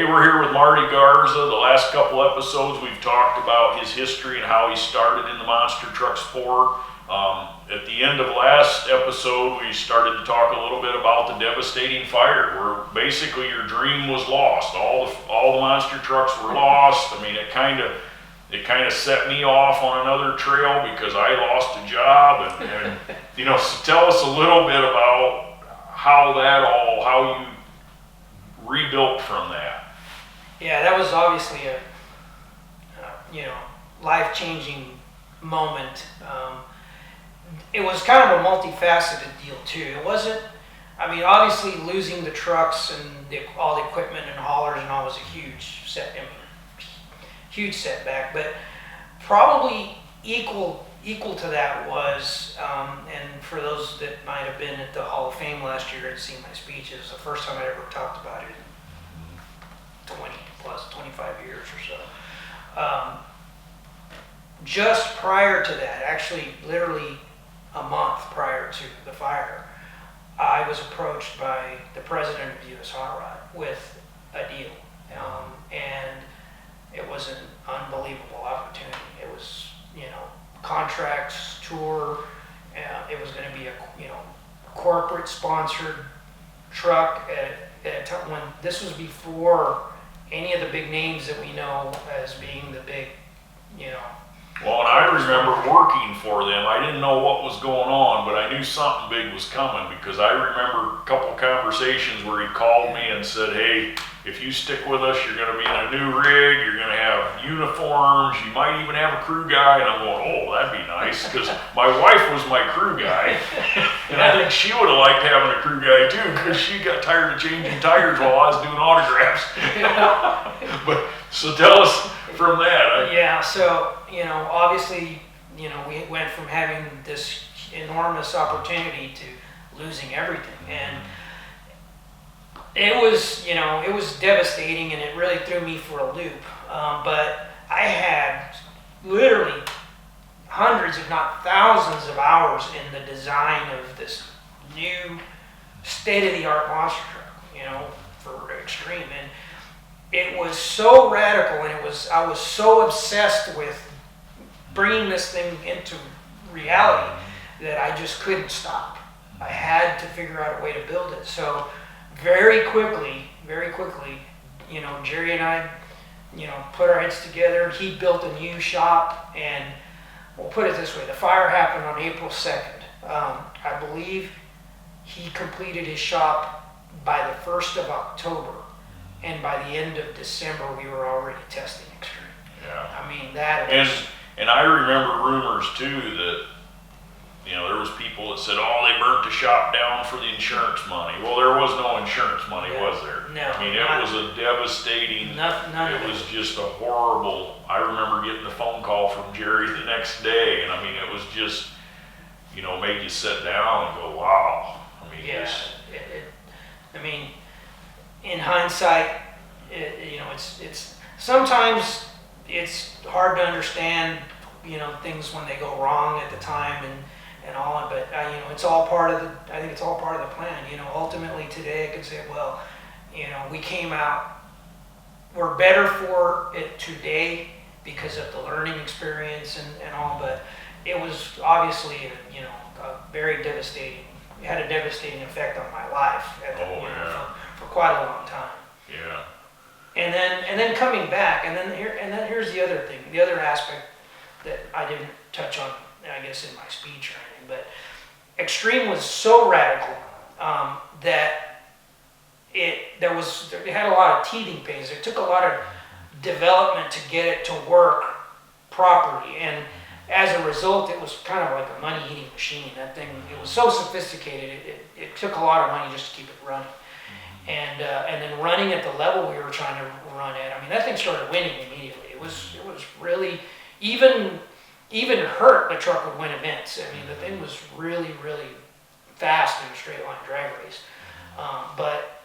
we're here with Marty Garza. The last couple episodes we've talked about his history and how he started in the monster truck sport. At the end of last episode, we started to talk a little bit about the devastating fire, where basically your dream was lost. All the monster trucks were lost. I mean, it kind of set me off on another trail because I lost a job. And you know, so tell us a little bit about how you rebuilt from that. Yeah, that was obviously a life-changing moment. It was kind of a multifaceted deal too. It wasn't, I mean, obviously losing the trucks and all the equipment and haulers and all was a huge setback, but probably equal to that was, and for those that might have been at the Hall of Fame last year and seen my speech, it was the first time I ever talked about it in 25 years or so. Just prior to that, actually literally a month prior to the fire, I was approached by the president of US Hot Rod with a deal. And it was an unbelievable opportunity. It was, contracts, tour, it was going to be a, corporate sponsored truck at a time when this was before any of the big names that we know as being the big, Well, and I remember working for them. I didn't know what was going on, but I knew something big was coming because I remember a couple conversations where he called me and said, hey, if you stick with us, you're going to be in a new rig, you're going to have uniforms, you might even have a crew guy. And I'm going, oh, that'd be nice, because my wife was my crew guy. And I think she would have liked having a crew guy too, because she got tired of changing tires while I was doing autographs. But so tell us from that. Yeah, so, obviously, we went from having this enormous opportunity to losing everything. And it was devastating, and it really threw me for a loop. But I had literally hundreds, if not thousands of hours in the design of this new state-of-the-art monster truck, for Extreme. And it was so radical, and I was so obsessed with bringing this thing into reality that I just couldn't stop. I had to figure out a way to build it. So very quickly, Jerry and I, put our heads together. He built a new shop, and we'll put it this way, the fire happened on April 2nd. I believe he completed his shop by the 1st of October. And by the end of December, we were already testing Extreme. Yeah. I mean, that was... And I remember rumors too that, there was people that said, oh, they burnt the shop down for the insurance money. Well, there was no insurance money, was there? No. I mean, it was a devastating, it was just a horrible, I remember getting the phone call from Jerry the next day, and I mean, it was just, made you sit down and go, wow. I mean, yeah, in hindsight, it's sometimes it's hard to understand, things when they go wrong at the time and all, but it's all part of I think it's all part of the plan. Ultimately today I could say, well, we came out, we're better for it today because of the learning experience and all, but it was obviously, a very devastating, it had a devastating effect on my life for quite a long time. Yeah. And then coming back, and then here's the other thing, the other aspect that I didn't touch on, I guess, in my speech or anything, but Extreme was so radical that it had a lot of teething pains. It took a lot of development to get it to work properly, and as a result, it was kind of like a money-eating machine. That thing, it was so sophisticated, it took a lot of money just to keep it running. And then running at the level we were trying to run at, I mean, that thing started winning immediately. It was really, even hurt, the truck would win events. I mean, the thing was really, really fast in a straight line drag race. But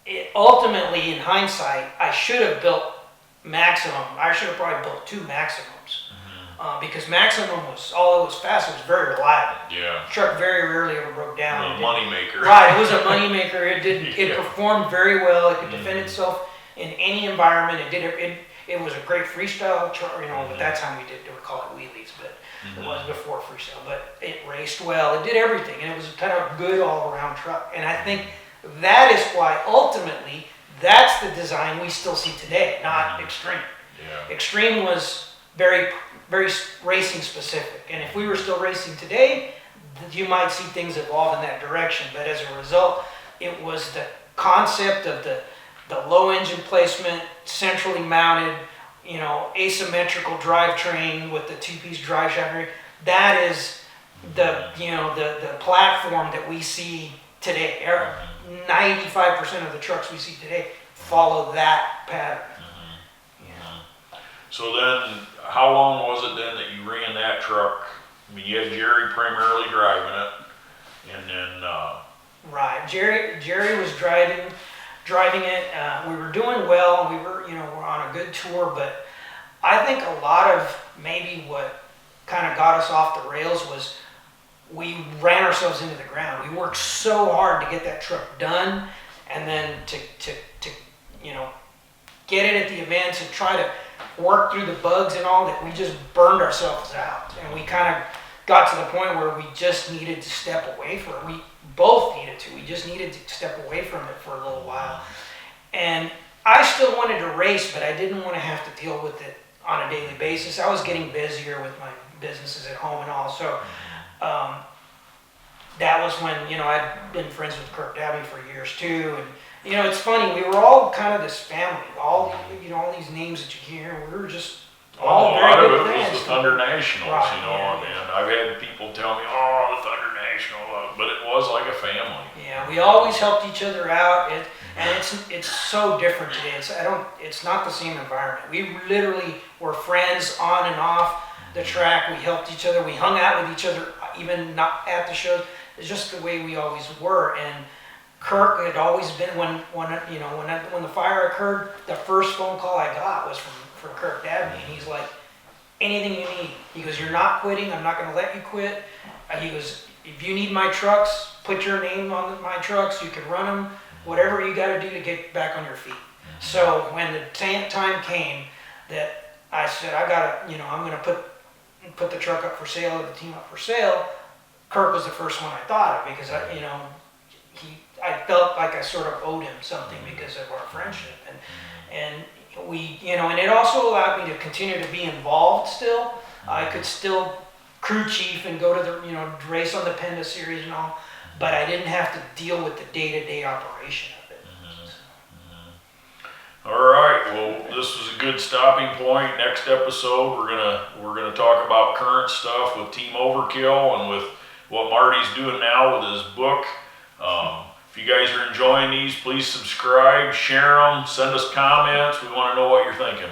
it ultimately, in hindsight, I should have built maximum. I should have probably built 2 maximums. because Maximum although it was fast, it was very reliable. Yeah. The truck very rarely ever broke down. A money maker. Right, it was a money maker. It Yeah. performed very well. It could defend itself in any environment. It was a great freestyle truck. At that time they would call it wheelies, but it was before freestyle. But it raced well. It did everything, and it was kind of a good all-around truck. And I think that is why ultimately that's the design we still see today, not Extreme. Yeah. Extreme was very, very racing specific, and if we were still racing today, you might see things evolve in that direction. But as a result, it was the concept of the low engine placement, centrally mounted, asymmetrical drivetrain with the two-piece drive shaft. That is the platform that we see today. 95% of the trucks we see today follow that pattern. So then, how long was it then that you ran that truck? I mean, you had Jerry primarily driving it, and then Right, Jerry was driving it. We were doing well. We were we're on a good tour, but I think a lot of maybe what kind of got us off the rails was we ran ourselves into the ground. We worked so hard to get that truck done, and then to get it at the events and try to work through the bugs and all that, we just burned ourselves out. And we kind of got to the point where we just needed to step away from it. We both needed to. We just needed to step away from it for a little while. And I still wanted to race, but I didn't want to have to deal with it on a daily basis. I was getting busier with my businesses at home and all. So that was when, I'd been friends with Kirk Dabney for years too. And, it's funny, we were all kind of this family. All these names that you hear, we were just all a very lot of good it friends. was the Thunder Nationals, Right, and I've had people tell me, oh, the Thunder National, but it was like a family. Yeah, we always helped each other out, and it's so different today. It's not the same environment. We literally were friends on and off the track. We helped each other. We hung out with each other, even not at the shows. It's just the way we always were. And Kirk had always been when the fire occurred, the first phone call I got was from Kirk Dabney, and he's like, anything you need. He goes, you're not quitting. I'm not going to let you quit. He goes, if you need my trucks, put your name on my trucks. You can run them. Whatever you got to do to get back on your feet. So when the time came that I said I'm going to put the truck up for sale or the team up for sale, Kirk was the first one I thought of, because I felt like I sort of owed him something because of our friendship, and we, and it also allowed me to continue to be involved still. I could still crew chief and go to the race on the Penda series and all, but I didn't have to deal with the day-to-day operation of it. All right, well, this was a good stopping point. Next episode, we're gonna talk about current stuff with Team Overkill and with what Marty's doing now with his book. If you guys are enjoying these, please subscribe, share them, send us comments. We want to know what you're thinking.